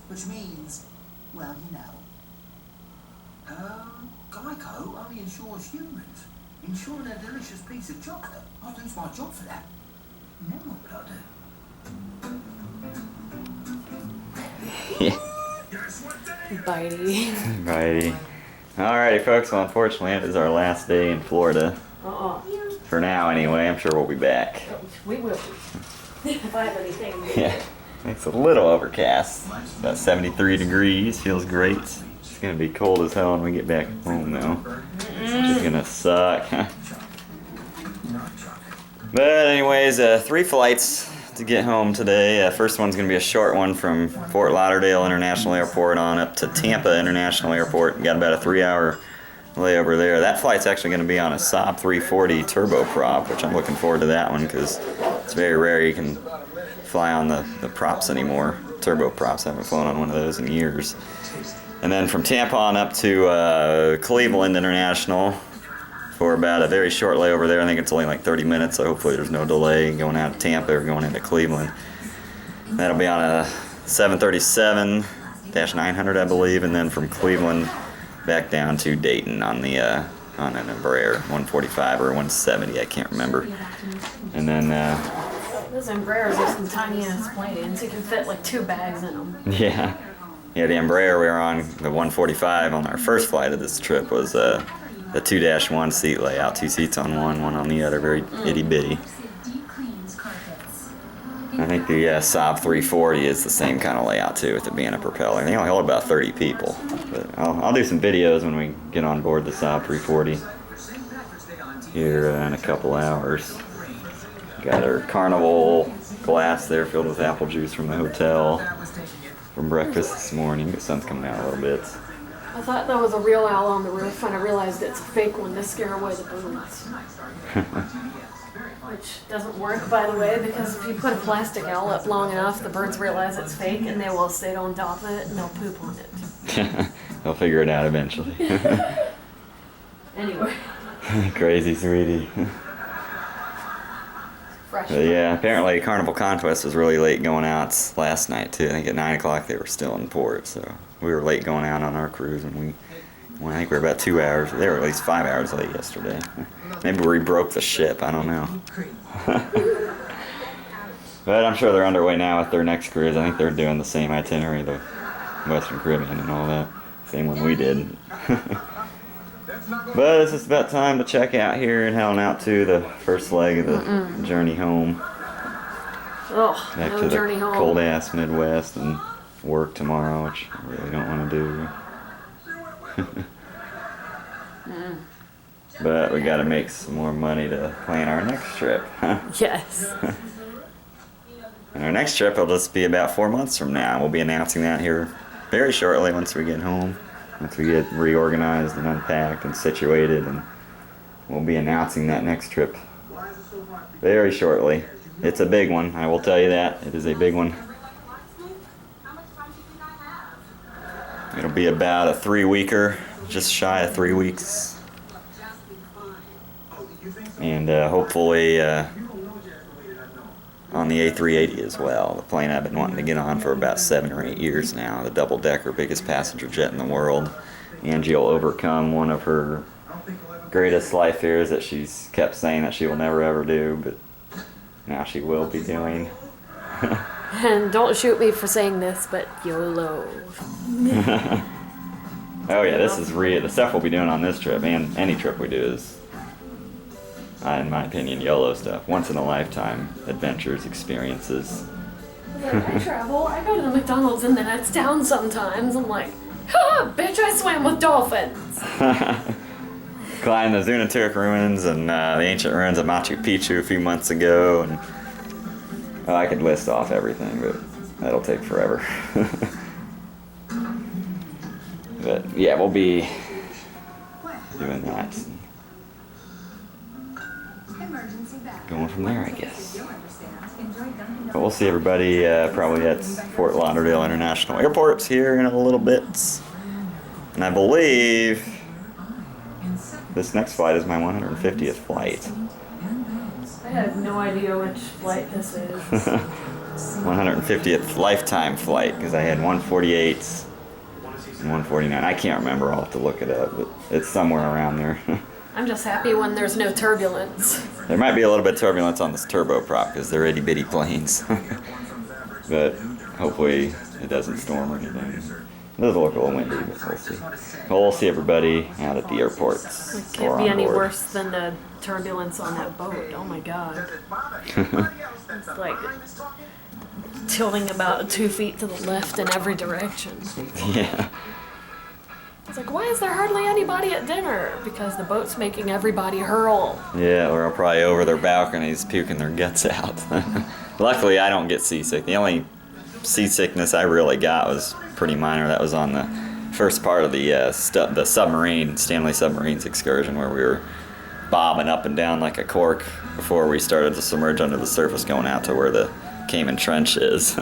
which means, well, you know. Geico only insures humans. Insuring a delicious piece of chocolate. I'd lose my job for that. Then what would I do? Bitey. Bitey. Alrighty, folks. Well, unfortunately, it is our last day in Florida. For now, anyway. I'm sure we'll be back. We will be. If I have anything. Yeah. It's a little overcast. About 73 degrees. Feels great. It's gonna be cold as hell when we get back home, though. Which is gonna suck. But anyways, 3 flights to get home today. First one's gonna be a short one from Fort Lauderdale International Airport on up to Tampa International Airport. Got about a 3-hour layover there. That flight's actually gonna be on a Saab 340 turboprop, which I'm looking forward to that one because it's very rare you can fly on the props anymore. Turboprops. I haven't flown on one of those in years. And then from Tampa on up to Cleveland International for about a very short layover there. I think it's only like 30 minutes, so hopefully there's no delay going out of Tampa or going into Cleveland. That'll be on a 737-900, I believe, and then from Cleveland back down to Dayton on the on an Embraer 145 or 170, I can't remember. And then those Embraers are some tiny ass planes. You can fit like 2 bags in them. Yeah, the Embraer we were on, the 145 on our first flight of this trip was the 2-1 seat layout, 2 seats on one on the other, very itty bitty. I think the Saab 340 is the same kind of layout too, with it being a propeller. They only hold about 30 people. But I'll do some videos when we get on board the Saab 340 here in a couple hours. Got our Carnival glass there filled with apple juice from the hotel from breakfast this morning. The sun's coming out a little bit. I thought that was a real owl on the roof, and I realized it's a fake one to scare away the birds. Which doesn't work, by the way, because if you put a plastic owl up long enough, the birds realize it's fake, and they will sit on top of it, and they'll poop on it. They'll figure it out eventually. Anyway. Crazy, sweetie. But yeah, apparently Carnival Conquest was really late going out last night too. I think at 9 o'clock they were still in port, so we were late going out on our cruise, and I think we were about 2 hours. They were at least 5 hours late yesterday. Maybe we broke the ship. I don't know. But I'm sure they're underway now with their next cruise. I think they're doing the same itinerary, the Western Caribbean and all that. Same one we did. But it's just about time to check out here and heading out to the first leg of the journey home. Back to the cold ass Midwest and work tomorrow, which I really don't want to do. But we got to make some more money to plan our next trip. Yes. And our next trip will just be about 4 months from now. We'll be announcing that here very shortly once we get home. Once we get reorganized and unpacked and situated, and we'll be announcing that next trip very shortly. It's a big one, I will tell you that. It is a big one. It'll be about a 3-weeker, just shy of 3 weeks. And hopefully on the A380 as well, the plane I've been wanting to get on for about 7 or 8 years now, the double-decker, biggest passenger jet in the world. Angie will overcome one of her greatest life fears that she's kept saying that she will never ever do, but now she will be doing. And don't shoot me for saying this, but YOLO. Oh yeah, this is the stuff we'll be doing on this trip, and any trip we do is, in my opinion, YOLO stuff. Once in a lifetime adventures, experiences. I travel. I go to the McDonald's in the next town sometimes. I'm like, ha! Bitch, I swam with dolphins. Climbed the Zunatürk ruins and the ancient ruins of Machu Picchu a few months ago, and I could list off everything, but that'll take forever. But yeah, we'll be doing that. Going from there, I guess. But we'll see everybody probably at Fort Lauderdale International Airport here in a little bit. And I believe this next flight is my 150th flight. I have no idea which flight this is. 150th lifetime flight because I had 148s and 149. I can't remember. I'll have to look it up, but it's somewhere around there. I'm just happy when there's no turbulence. There might be a little bit of turbulence on this turboprop because they're itty bitty planes. But hopefully it doesn't storm or anything. It does look a little windy, but we'll see. Well, we'll see everybody out at the airports. It can't be any worse than the turbulence on that boat. Oh my god. It's like tilting about 2 feet to the left in every direction. Yeah. It's like, why is there hardly anybody at dinner? Because the boat's making everybody hurl. Yeah, or probably over their balconies puking their guts out. Luckily, I don't get seasick. The only seasickness I really got was pretty minor. That was on the first part of the submarine, Stanley Submarines excursion, where we were bobbing up and down like a cork before we started to submerge under the surface going out to where the Cayman Trench is.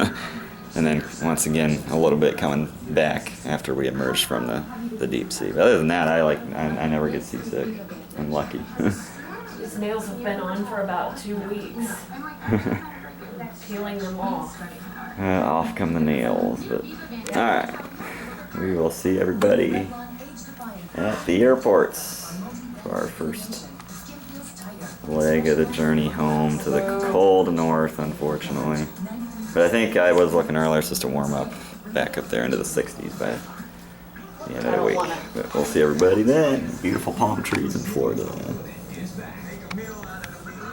And then, once again, a little bit coming back after we emerged from the deep sea. But other than that, I never get seasick. I'm lucky. These nails have been on for about 2 weeks. Peeling them off. Off come the nails. But alright. We will see everybody at the airports for our first leg of the journey home to the cold north, unfortunately. But I think I was looking earlier, it's just to warm up back up there into the 60s by the end of the week. But we'll see everybody then. Beautiful palm trees in Florida.